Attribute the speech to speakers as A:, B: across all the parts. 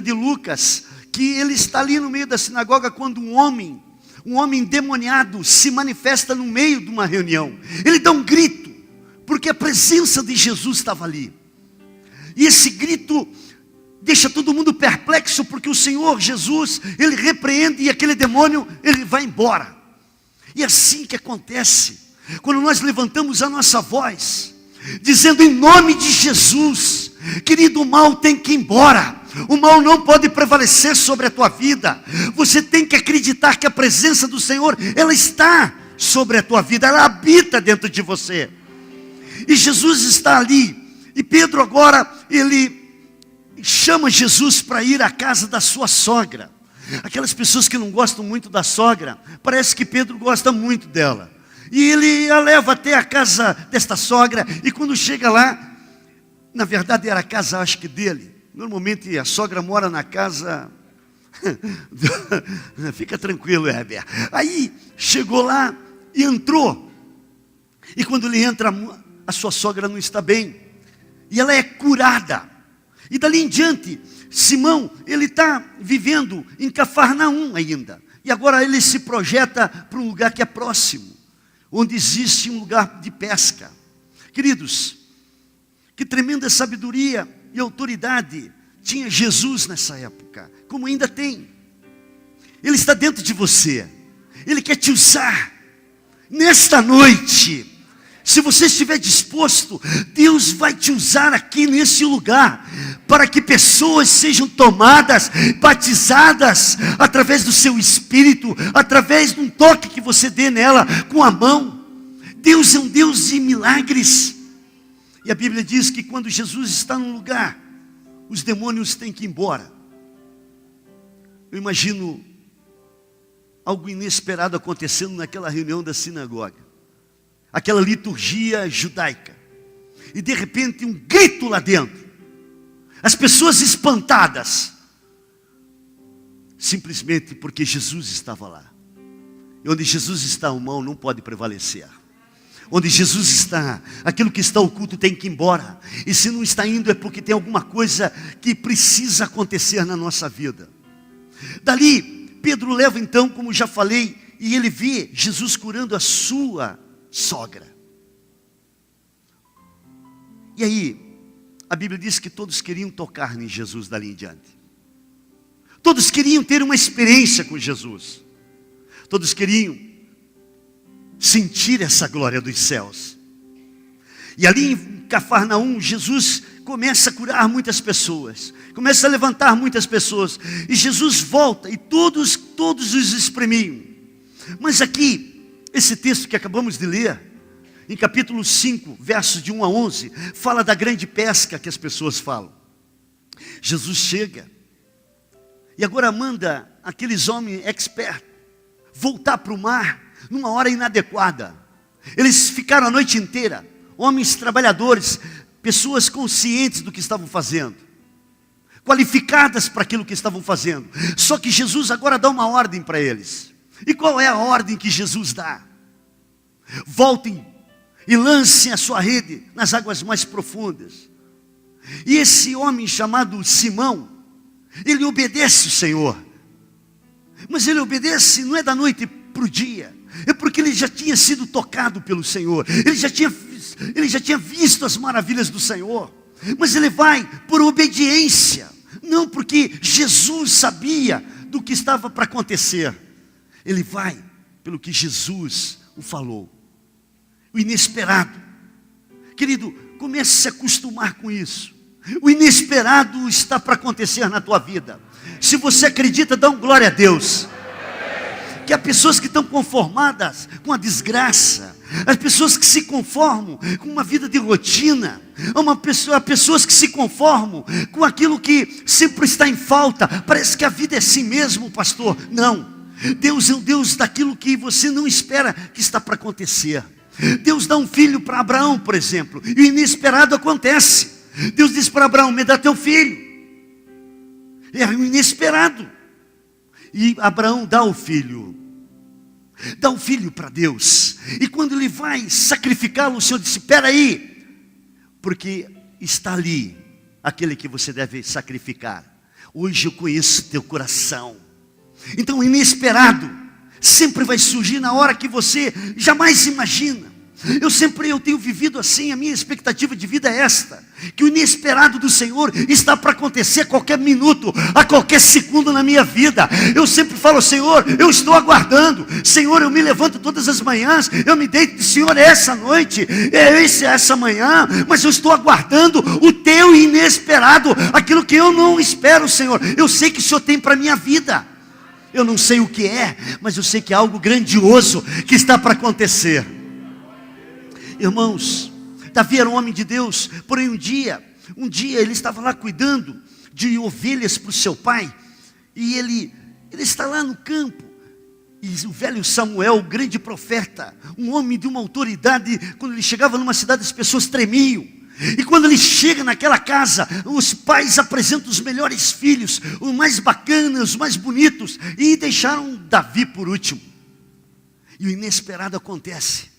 A: de Lucas, que ele está ali no meio da sinagoga quando um homem endemoniado se manifesta no meio de uma reunião. Ele dá um grito, porque a presença de Jesus estava ali. E esse grito deixa todo mundo perplexo, porque o Senhor Jesus, ele repreende e aquele demônio, ele vai embora. E é assim que acontece, quando nós levantamos a nossa voz, dizendo em nome de Jesus, querido, o mal tem que ir embora. O mal não pode prevalecer sobre a tua vida. Você tem que acreditar que a presença do Senhor, ela está sobre a tua vida, ela habita dentro de você. E Jesus está ali. E Pedro agora, ele chama Jesus para ir à casa da sua sogra. Aquelas pessoas que não gostam muito da sogra, parece que Pedro gosta muito dela. E ele a leva até a casa desta sogra. E quando chega lá, na verdade era a casa, acho que dele. Normalmente a sogra mora na casa. Fica tranquilo, Heber. Aí chegou lá e entrou. E quando ele entra, a sua sogra não está bem. E ela é curada. E dali em diante, Simão, ele está vivendo em Cafarnaum ainda. E agora ele se projeta para um lugar que é próximo, onde existe um lugar de pesca. Queridos, que tremenda sabedoria e autoridade tinha Jesus nessa época, como ainda tem. Ele está dentro de você. Ele quer te usar nesta noite. Se você estiver disposto, Deus vai te usar aqui nesse lugar, para que pessoas sejam tomadas, batizadas, através do seu espírito, através de um toque que você dê nela com a mão. Deus é um Deus de milagres. E a Bíblia diz que quando Jesus está num lugar, os demônios têm que ir embora. Eu imagino algo inesperado acontecendo naquela reunião da sinagoga. Aquela liturgia judaica. E de repente um grito lá dentro. As pessoas espantadas. Simplesmente porque Jesus estava lá. E onde Jesus está, o mal não pode prevalecer. Onde Jesus está, aquilo que está oculto tem que ir embora. E se não está indo é porque tem alguma coisa que precisa acontecer na nossa vida. Dali, Pedro leva então, como já falei, e ele vê Jesus curando a sua sogra. E aí, a Bíblia diz que todos queriam tocar em Jesus dali em diante. Todos queriam ter uma experiência com Jesus. Todos queriam sentir essa glória dos céus. E ali em Cafarnaum, Jesus começa a curar muitas pessoas. Começa a levantar muitas pessoas. E Jesus volta e todos os espremiam. Mas aqui, esse texto que acabamos de ler, em capítulo 5, versos de 1 a 11, fala da grande pesca que as pessoas falam. Jesus chega e agora manda aqueles homens expertos voltar para o mar numa hora inadequada. Eles ficaram a noite inteira, homens trabalhadores, pessoas conscientes do que estavam fazendo, qualificadas para aquilo que estavam fazendo. Só que Jesus agora dá uma ordem para eles. E qual é a ordem que Jesus dá? Voltem e lancem a sua rede nas águas mais profundas. E esse homem chamado Simão, ele obedece o Senhor. Mas ele obedece não é da noite para o dia. É porque ele já tinha sido tocado pelo Senhor. Ele já tinha visto as maravilhas do Senhor. Mas ele vai por obediência. Não porque Jesus sabia do que estava para acontecer. Ele vai pelo que Jesus o falou. O inesperado. Querido, comece a se acostumar com isso. O inesperado está para acontecer na tua vida. Se você acredita, dá um glória a Deus. Que há pessoas que estão conformadas com a desgraça. As pessoas que se conformam com uma vida de rotina. Há pessoas que se conformam com aquilo que sempre está em falta. Parece que a vida é assim mesmo, pastor. Não. Deus é o Deus daquilo que você não espera que está para acontecer. Deus dá um filho para Abraão, por exemplo. E o inesperado acontece. Deus diz para Abraão, me dá teu filho. É o inesperado. E Abraão dá o filho. Dá o filho para Deus. E quando ele vai sacrificá-lo, o Senhor disse, espera aí. Porque está ali aquele que você deve sacrificar. Hoje eu conheço teu coração. Então o inesperado sempre vai surgir na hora que você jamais imagina. Eu tenho vivido assim, a minha expectativa de vida é esta, que o inesperado do Senhor está para acontecer a qualquer minuto, a qualquer segundo na minha vida. Eu sempre falo: Senhor, eu estou aguardando. Senhor, eu me levanto todas as manhãs, eu me deito, Senhor, é essa noite, é essa manhã, mas eu estou aguardando o teu inesperado, aquilo que eu não espero, Senhor. Eu sei que o Senhor tem para a minha vida. Eu não sei o que é, mas eu sei que é algo grandioso que está para acontecer. Irmãos, Davi era um homem de Deus, porém um dia ele estava lá cuidando de ovelhas para o seu pai, e ele está lá no campo, e o velho Samuel, o grande profeta, um homem de uma autoridade, quando ele chegava numa cidade as pessoas tremiam, e quando ele chega naquela casa, os pais apresentam os melhores filhos, os mais bacanas, os mais bonitos, e deixaram Davi por último, e o inesperado acontece.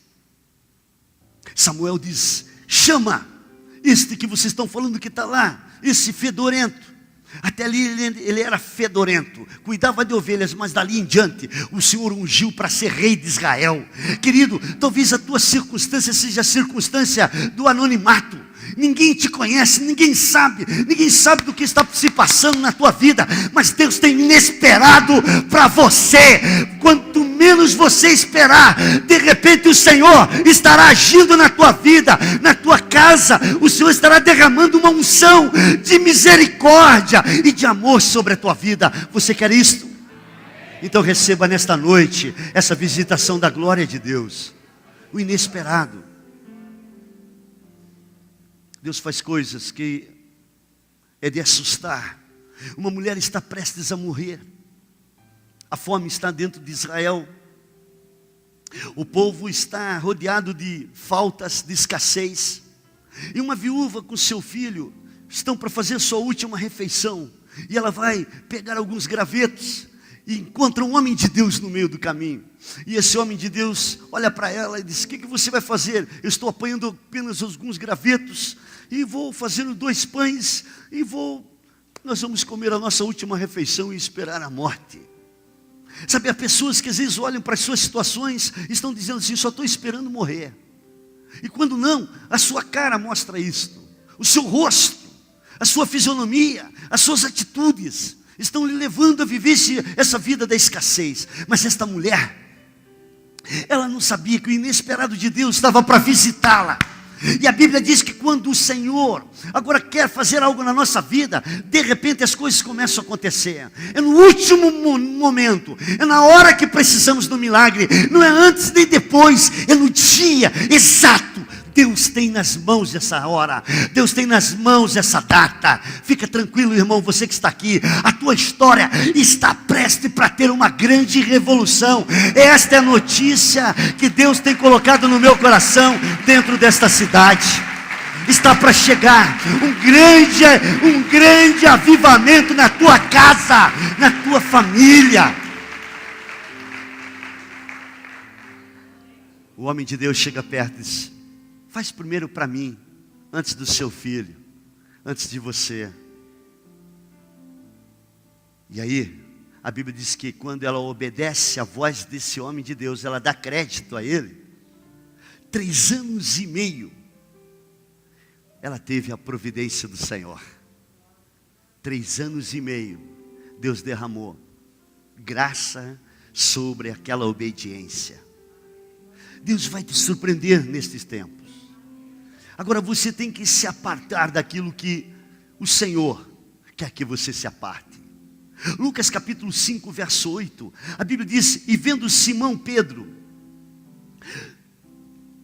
A: Samuel diz: chama este que vocês estão falando que está lá, esse fedorento. Até ali ele era fedorento, cuidava de ovelhas, mas dali em diante o Senhor ungiu para ser rei de Israel. Querido, talvez a tua circunstância seja a circunstância do anonimato. Ninguém te conhece, ninguém sabe do que está se passando na tua vida, mas Deus tem inesperado para você. Quanto menos você esperar, de repente o Senhor estará agindo na tua vida, na tua casa. O Senhor estará derramando uma unção de misericórdia e de amor sobre a tua vida. Você quer isto? Então receba nesta noite essa visitação da glória de Deus, o inesperado. Deus faz coisas que é de assustar. Uma mulher está prestes a morrer. A fome está dentro de Israel. O povo está rodeado de faltas, de escassez. E uma viúva com seu filho estão para fazer sua última refeição. E ela vai pegar alguns gravetos e encontra um homem de Deus no meio do caminho. E esse homem de Deus olha para ela e diz: o que você vai fazer? Eu estou apanhando apenas alguns gravetos e vou fazer 2 pães e nós vamos comer a nossa última refeição e esperar a morte. Sabe, há pessoas que às vezes olham para as suas situações e estão dizendo assim: só estou esperando morrer. E quando não, a sua cara mostra isto, o seu rosto, a sua fisionomia, as suas atitudes estão lhe levando a viver essa vida da escassez. Mas esta mulher, ela não sabia que o inesperado de Deus estava para visitá-la. E a Bíblia diz que quando o Senhor agora quer fazer algo na nossa vida, de repente as coisas começam a acontecer. É no último momento, é na hora que precisamos do milagre, não é antes nem depois, é no dia exato. Deus tem nas mãos essa hora, Deus tem nas mãos essa data. Fica tranquilo, irmão, você que está aqui, a tua história está prestes para ter uma grande revolução. Esta é a notícia que Deus tem colocado no meu coração dentro desta cidade. Está para chegar um grande avivamento na tua casa, na tua família. O homem de Deus chega perto e diz: faz primeiro para mim, antes do seu filho, antes de você. E aí, a Bíblia diz que quando ela obedece à voz desse homem de Deus, ela dá crédito a ele. 3 anos e meio, ela teve a providência do Senhor. 3 anos e meio, Deus derramou graça sobre aquela obediência. Deus vai te surpreender nestes tempos. Agora você tem que se apartar daquilo que o Senhor quer que você se aparte. Lucas capítulo 5, verso 8, a Bíblia diz: e vendo Simão Pedro,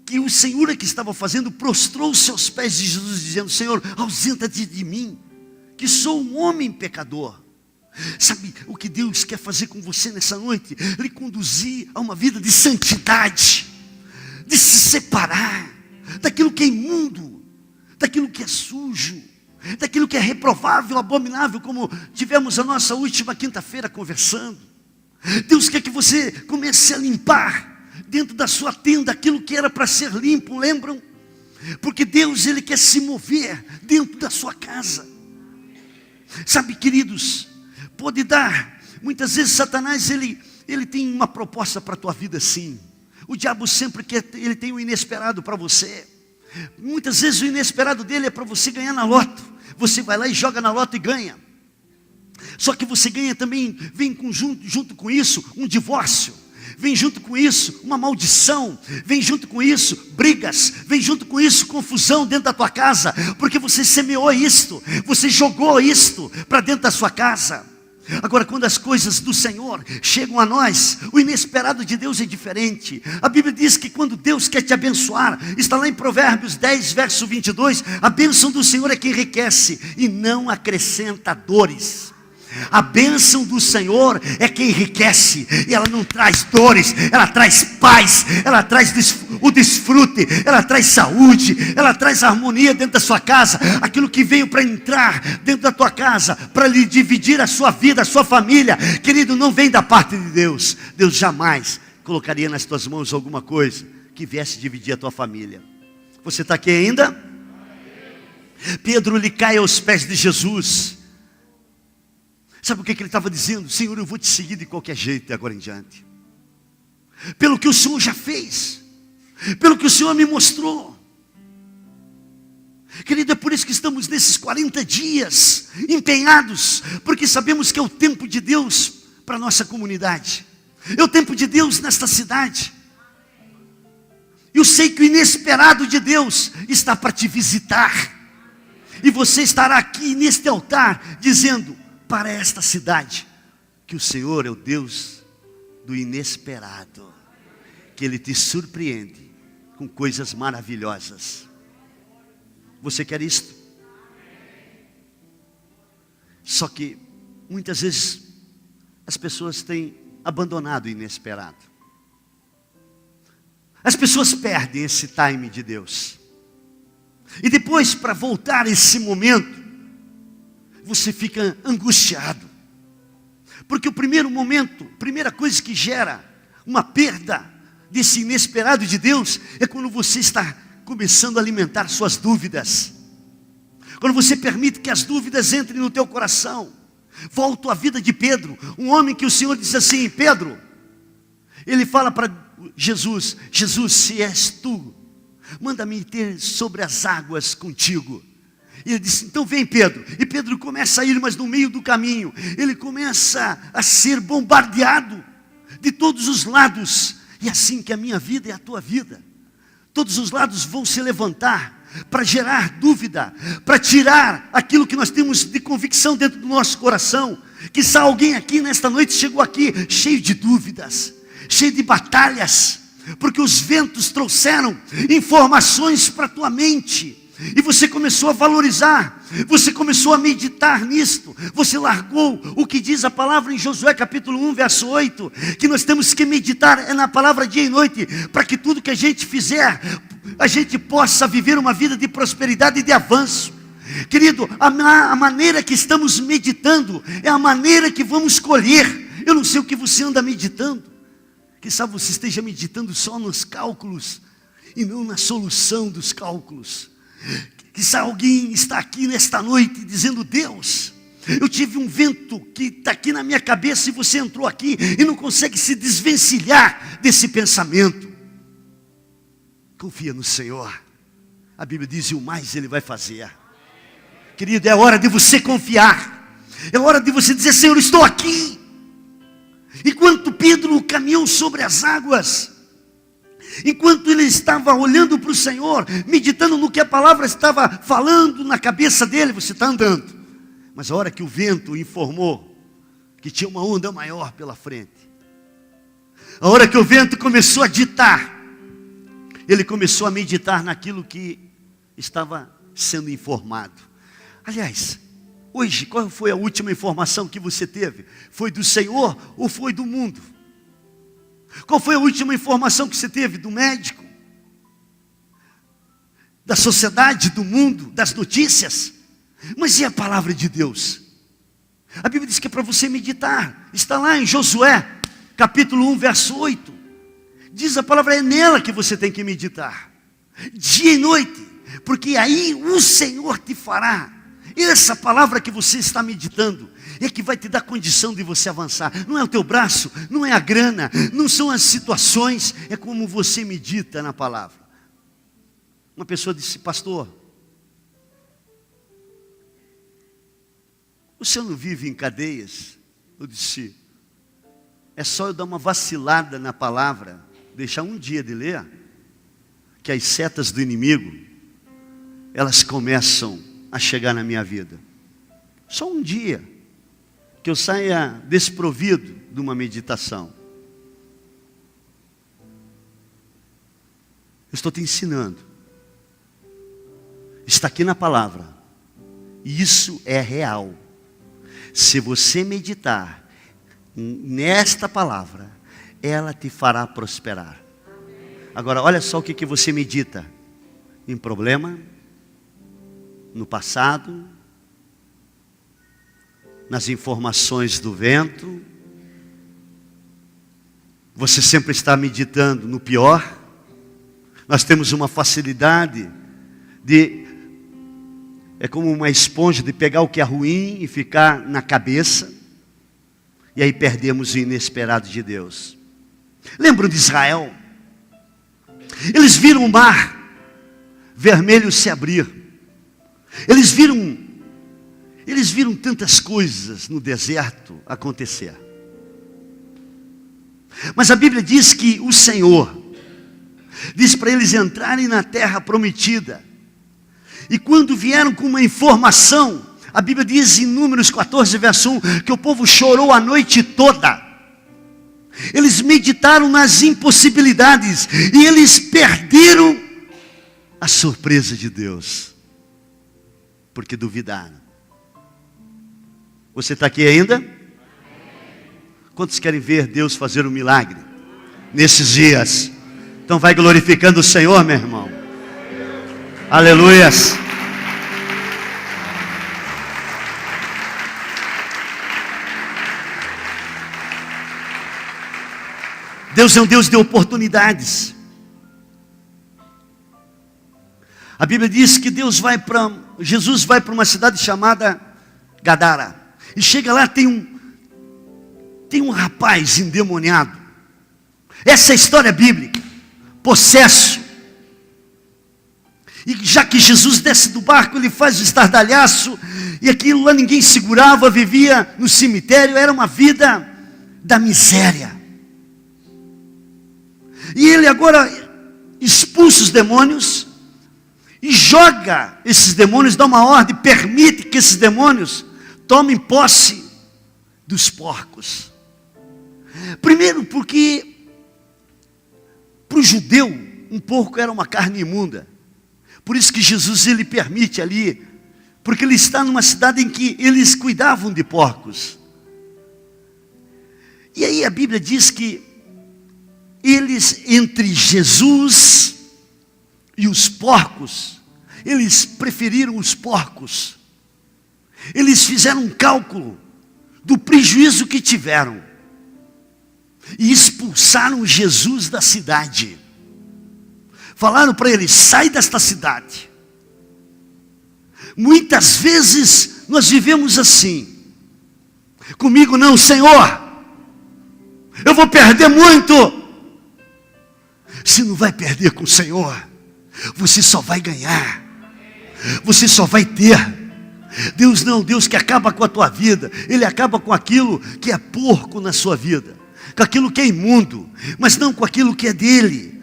A: que o Senhor é que estava fazendo, prostrou-se aos pés de Jesus, dizendo: Senhor, ausenta-te de mim, que sou um homem pecador. Sabe o que Deus quer fazer com você nessa noite? Lhe conduzir a uma vida de santidade, de se separar daquilo que é imundo, daquilo que é sujo, daquilo que é reprovável, abominável, como tivemos a nossa última quinta-feira conversando. Deus quer que você comece a limpar dentro da sua tenda aquilo que era para ser limpo, lembram? Porque Deus, Ele quer se mover dentro da sua casa. Sabe, queridos, pode dar. Muitas vezes Satanás, ele tem uma proposta para a tua vida, sim. O diabo sempre quer, ele tem o inesperado para você. Muitas vezes o inesperado dele é para você ganhar na loto. Você vai lá e joga na loto e ganha. Só que você ganha também, vem junto com isso, um divórcio. Vem junto com isso uma maldição, vem junto com isso brigas, vem junto com isso confusão dentro da tua casa, porque você semeou isto, você jogou isto para dentro da sua casa. Agora, quando as coisas do Senhor chegam a nós, o inesperado de Deus é diferente. A Bíblia diz que quando Deus quer te abençoar, está lá em Provérbios 10, verso 22, a bênção do Senhor é que enriquece e não acrescenta dores. A bênção do Senhor é que enriquece, e ela não traz dores, ela traz paz, ela traz o desfrute, ela traz saúde, ela traz harmonia dentro da sua casa. Aquilo que veio para entrar dentro da tua casa, para lhe dividir a sua vida, a sua família, querido, não vem da parte de Deus. Deus jamais colocaria nas tuas mãos alguma coisa que viesse dividir a tua família. Você está aqui ainda? Pedro lhe cai aos pés de Jesus. Sabe o que ele estava dizendo? Senhor, eu vou te seguir de qualquer jeito de agora em diante. Pelo que o Senhor já fez. Pelo que o Senhor me mostrou. Querido, é por isso que estamos nesses 40 dias empenhados. Porque sabemos que é o tempo de Deus para a nossa comunidade. É o tempo de Deus nesta cidade. Eu sei que o inesperado de Deus está para te visitar. E você estará aqui neste altar dizendo para esta cidade que o Senhor é o Deus do inesperado, que Ele te surpreende com coisas maravilhosas. Você quer isto? Só que muitas vezes as pessoas têm abandonado o inesperado. As pessoas perdem esse time de Deus. E depois, para voltar a esse momento, você fica angustiado. Porque o primeiro momento, a primeira coisa que gera uma perda desse inesperado de Deus, é quando você está começando a alimentar suas dúvidas. Quando você permite que as dúvidas entrem no teu coração. Volto à vida de Pedro, um homem que o Senhor diz assim: Pedro, ele fala para Jesus: Jesus, se és tu, manda-me ter sobre as águas contigo. E ele disse: então vem, Pedro. E Pedro começa a ir, mas no meio do caminho ele começa a ser bombardeado de todos os lados. E assim que a minha vida é a tua vida. Todos os lados vão se levantar para gerar dúvida, para tirar aquilo que nós temos de convicção dentro do nosso coração. Quizá alguém aqui nesta noite chegou aqui cheio de dúvidas, cheio de batalhas, porque os ventos trouxeram informações para a tua mente. E você começou a valorizar, você começou a meditar nisto, você largou o que diz a palavra em Josué capítulo 1, verso 8, que nós temos que meditar na palavra dia e noite, para que tudo que a gente fizer, a gente possa viver uma vida de prosperidade e de avanço. Querido, a maneira que estamos meditando é a maneira que vamos colher. Eu não sei o que você anda meditando, quizá você esteja meditando só nos cálculos e não na solução dos cálculos. Quizá alguém está aqui nesta noite dizendo: Deus, eu tive um vento que está aqui na minha cabeça, e você entrou aqui e não consegue se desvencilhar desse pensamento. Confia no Senhor. A Bíblia diz: e o mais Ele vai fazer. Querido, é hora de você confiar. É hora de você dizer: Senhor, estou aqui. Enquanto Pedro caminhou sobre as águas, enquanto ele estava olhando para o Senhor, meditando no que a palavra estava falando na cabeça dele, você está andando. Mas a hora que o vento informou que tinha uma onda maior pela frente, a hora que o vento começou a ditar, ele começou a meditar naquilo que estava sendo informado. Aliás, hoje, qual foi a última informação que você teve? Foi do Senhor ou foi do mundo? Qual foi a última informação que você teve? Do médico? Da sociedade, do mundo, das notícias? Mas e a palavra de Deus? A Bíblia diz que é para você meditar. Está lá em Josué, capítulo 1, verso 8. Diz a palavra, é nela que você tem que meditar. Dia e noite. Porque aí o Senhor te fará Essa palavra que você está meditando é que vai te dar condição de você avançar. Não é o teu braço, não é a grana, não são as situações, é como você medita na palavra. Uma pessoa disse: pastor, o senhor não vive em cadeias? Eu disse: é só eu dar uma vacilada na palavra, deixar um dia de ler, que as setas do inimigo, elas começam a chegar na minha vida. Só um dia que eu saia desprovido de uma meditação. Eu estou te ensinando. Está aqui na palavra. E isso é real. Se você meditar nesta palavra, ela te fará prosperar. Agora, olha só o que você medita. Em problema, no passado, nas informações do vento. Você sempre está meditando no pior. Nós temos uma facilidade é como uma esponja de pegar o que é ruim e ficar na cabeça. E aí perdemos o inesperado de Deus. Lembram de Israel? Eles viram o mar vermelho se abrir. Eles viram tantas coisas no deserto acontecer. Mas a Bíblia diz que o Senhor diz para eles entrarem na terra prometida. E quando vieram com uma informação, a Bíblia diz em Números 14, verso 1, que o povo chorou a noite toda. Eles meditaram nas impossibilidades e eles perderam a surpresa de Deus, porque duvidaram. Você está aqui ainda? Quantos querem ver Deus fazer um milagre nesses dias? Então vai glorificando o Senhor, meu irmão. Aleluias. Deus é um Deus de oportunidades. A Bíblia diz que Jesus vai para uma cidade chamada Gadara. E chega lá, tem um rapaz endemoniado. Essa é a história bíblica. Possesso. E já que Jesus desce do barco, ele faz o estardalhaço. E aquilo lá ninguém segurava, vivia no cemitério. Era uma vida da miséria. E ele agora expulsa os demônios e joga esses demônios, dá uma ordem, permite que esses demônios tomem posse dos porcos. Primeiro porque para o judeu um porco era uma carne imunda. Por isso que Jesus ele permite ali, porque ele está numa cidade em que eles cuidavam de porcos. E aí a Bíblia diz que eles, entre Jesus e os porcos, eles preferiram os porcos. Eles fizeram um cálculo do prejuízo que tiveram e expulsaram Jesus da cidade. Falaram para ele: sai desta cidade. Muitas vezes nós vivemos assim. Comigo não, Senhor. Eu vou perder muito. Você não vai perder com o Senhor. Você só vai ganhar. Você só vai ter. Deus não, Deus que acaba com a tua vida. Ele acaba com aquilo que é porco na sua vida, com aquilo que é imundo, mas não com aquilo que é dele,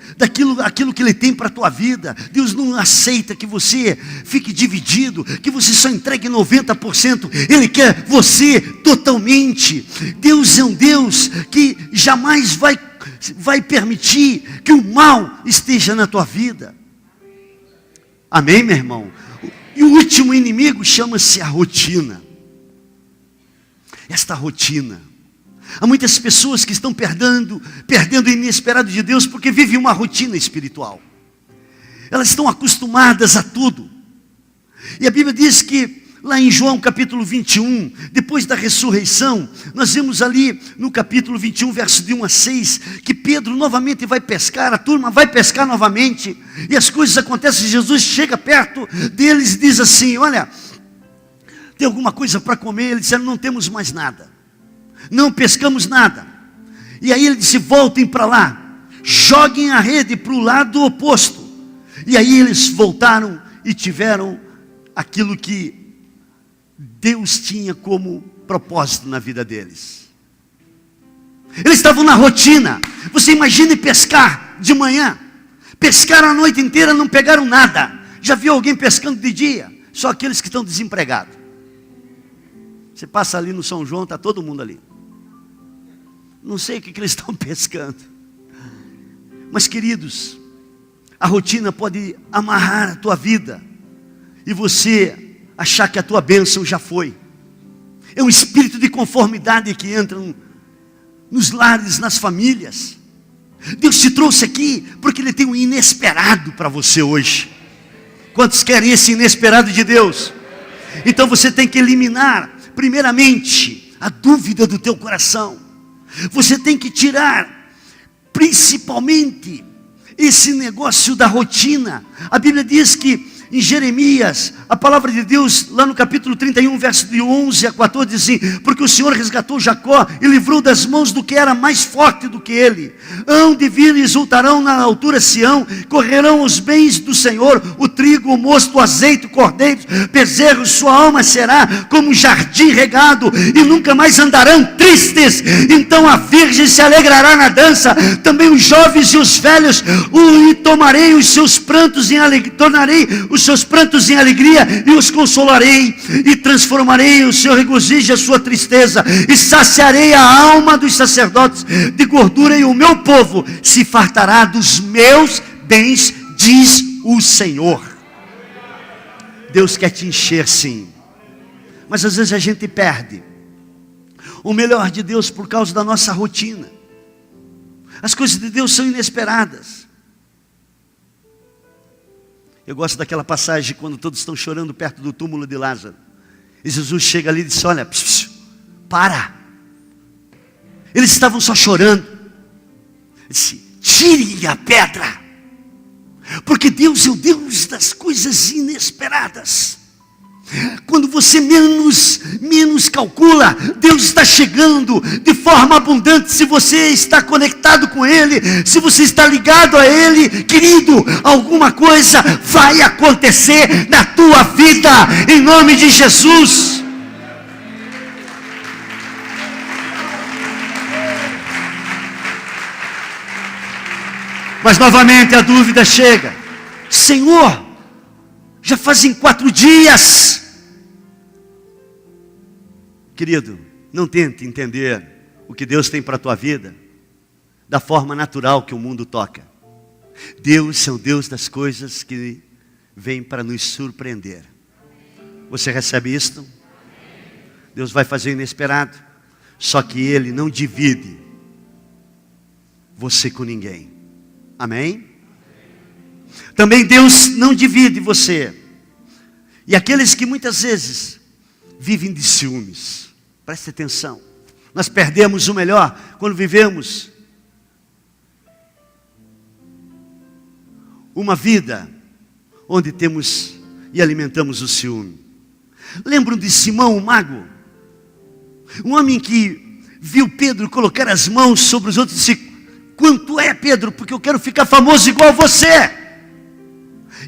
A: aquilo que ele tem para a tua vida. Deus não aceita que você fique dividido, que você só entregue 90%. Ele quer você totalmente. Deus é um Deus que jamais vai permitir que o mal esteja na tua vida. Amém, meu irmão? E o último inimigo chama-se a rotina. Esta rotina. Há muitas pessoas que estão perdendo o inesperado de Deus porque vivem uma rotina espiritual. Elas estão acostumadas a tudo. E a Bíblia diz que lá em João capítulo 21, depois da ressurreição, nós vemos ali no capítulo 21, verso de 1 a 6, que Pedro novamente vai pescar, a turma vai pescar novamente, e as coisas acontecem. Jesus chega perto deles e diz assim: olha, tem alguma coisa para comer? Eles disseram, não temos mais nada, não pescamos nada. E aí ele disse, voltem para lá, joguem a rede para o lado oposto. E aí eles voltaram e tiveram aquilo que Deus tinha como propósito na vida deles. Eles estavam na rotina. Você imagine pescar de manhã, pescaram a noite inteira, não pegaram nada. Já viu alguém pescando de dia? Só aqueles que estão desempregados. Você passa ali no São João, está todo mundo ali. Não sei o que eles estão pescando. Mas queridos, a rotina pode amarrar a tua vida e você achar que a tua bênção já foi. É um espírito de conformidade que entra nos lares, nas famílias. Deus te trouxe aqui porque Ele tem um inesperado para você hoje. Quantos querem esse inesperado de Deus? Então você tem que eliminar, primeiramente, a dúvida do teu coração. Você tem que tirar, principalmente, esse negócio da rotina. A Bíblia diz que em Jeremias, a palavra de Deus, lá no capítulo 31, verso de 11 a 14, diz assim, porque o Senhor resgatou Jacó e livrou das mãos do que era mais forte do que ele. Hão de vir e exultarão na altura Sião, correrão os bens do Senhor, o trigo, o mosto, o azeite, o cordeiro, bezerros, sua alma será como um jardim regado, e nunca mais andarão tristes. Então a virgem se alegrará na dança, também os jovens e os velhos, e tomarei os seus prantos em alegria, tornarei os seus prantos em alegria e os consolarei, e transformarei o seu regozijo e a sua tristeza, e saciarei a alma dos sacerdotes de gordura, e o meu povo se fartará dos meus bens, diz o Senhor. Deus quer te encher, sim, mas às vezes a gente perde o melhor de Deus por causa da nossa rotina. As coisas de Deus são inesperadas. Eu gosto daquela passagem quando todos estão chorando perto do túmulo de Lázaro. E Jesus chega ali e diz, olha, para. Eles estavam só chorando. Ele disse, tirem a pedra. Porque Deus é o Deus das coisas inesperadas. Quando você menos calcula, Deus está chegando de forma abundante. Se você está conectado com Ele, se você está ligado a Ele, querido, alguma coisa vai acontecer na tua vida, em nome de Jesus. Mas novamente a dúvida chega, Senhor, já fazem 4 dias. Querido, não tente entender o que Deus tem para a tua vida da forma natural que o mundo toca. Deus é o Deus das coisas que vem para nos surpreender. Você recebe isto? Deus vai fazer o inesperado, só que Ele não divide você com ninguém. Amém? Também Deus não divide você. E aqueles que muitas vezes vivem de ciúmes, preste atenção, nós perdemos o melhor quando vivemos uma vida onde temos e alimentamos o ciúme. Lembram de Simão o mago? Um homem que viu Pedro colocar as mãos sobre os outros e disse, quanto é, Pedro, porque eu quero ficar famoso igual a você.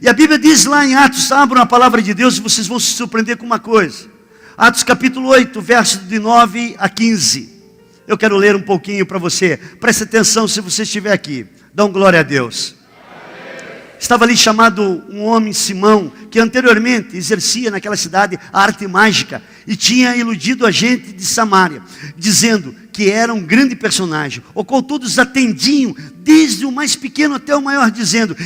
A: E a Bíblia diz lá em Atos, abram a palavra de Deus e vocês vão se surpreender com uma coisa. Atos capítulo 8, verso de 9 a 15. Eu quero ler um pouquinho para você. Preste atenção se você estiver aqui. Dá um glória a Deus. Estava ali chamado um homem, Simão, que anteriormente exercia naquela cidade a arte mágica e tinha iludido a gente de Samaria, dizendo que era um grande personagem, o qual todos atendiam, desde o mais pequeno até o maior, dizendo,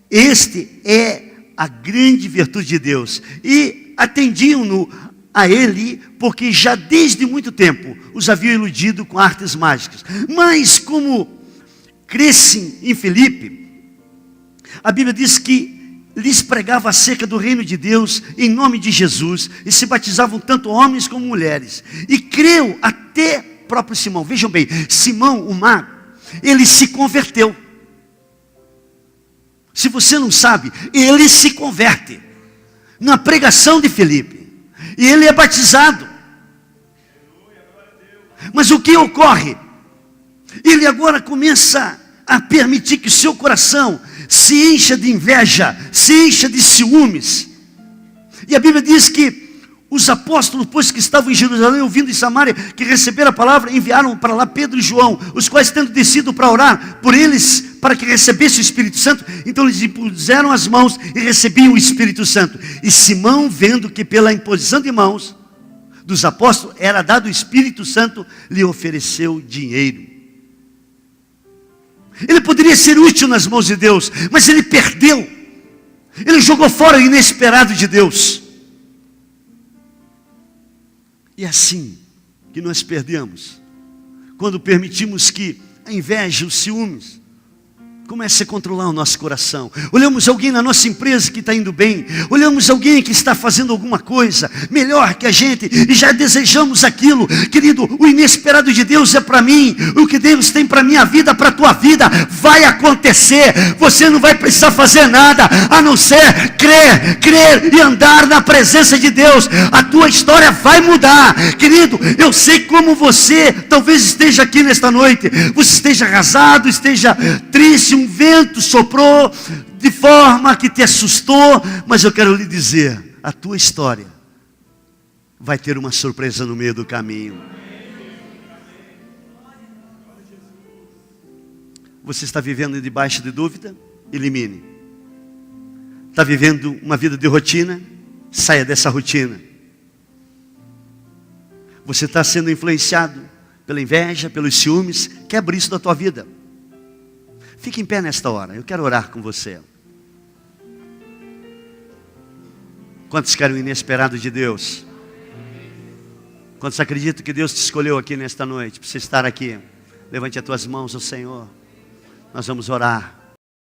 A: este é a grande virtude de Deus. E atendiam-no a ele, porque já desde muito tempo os haviam iludido com artes mágicas. Mas como crescem em Filipe, a Bíblia diz que lhes pregava acerca do reino de Deus em nome de Jesus, e se batizavam tanto homens como mulheres. E creu até próprio Simão. Vejam bem, Simão, o mago, ele se converteu. Se você não sabe, ele se converte na pregação de Filipe. e ele é batizado. Mas o que ocorre? Ele agora começa a permitir que o seu coração se encha de inveja, se encha de ciúmes. E a Bíblia diz que os apóstolos, pois que estavam em Jerusalém, ouvindo em Samaria, que receberam a palavra, enviaram para lá Pedro e João, os quais, tendo descido para orar por eles, para que recebesse o Espírito Santo, então eles impuseram as mãos e recebiam o Espírito Santo. E Simão, vendo que pela imposição de mãos dos apóstolos era dado o Espírito Santo, lhe ofereceu dinheiro. Ele poderia ser útil nas mãos de Deus, mas ele perdeu. Ele jogou fora o inesperado de Deus. E é assim que nós perdemos, quando permitimos que a inveja, os ciúmes, comece a controlar o nosso coração. Olhamos alguém na nossa empresa que está indo bem, olhamos alguém que está fazendo alguma coisa melhor que a gente, e já desejamos aquilo. Querido, o inesperado de Deus é para mim, o que Deus tem para a minha vida, para a tua vida, vai acontecer. Você não vai precisar fazer nada, a não ser crer e andar na presença de Deus. A tua história vai mudar. Querido, eu sei como você talvez esteja aqui nesta noite, você esteja arrasado, esteja triste, um vento soprou de forma que te assustou, mas eu quero lhe dizer, a tua história vai ter uma surpresa no meio do caminho. Você está vivendo debaixo de dúvida? Elimine. Está vivendo uma vida de rotina? Saia dessa rotina. Você está sendo influenciado pela inveja, pelos ciúmes? Quebra isso da tua vida. Fique em pé nesta hora, eu quero orar com você. Quantos querem o inesperado de Deus? Quantos acreditam que Deus te escolheu aqui nesta noite, para você estar aqui? Levante as tuas mãos ao Senhor. Nós vamos orar.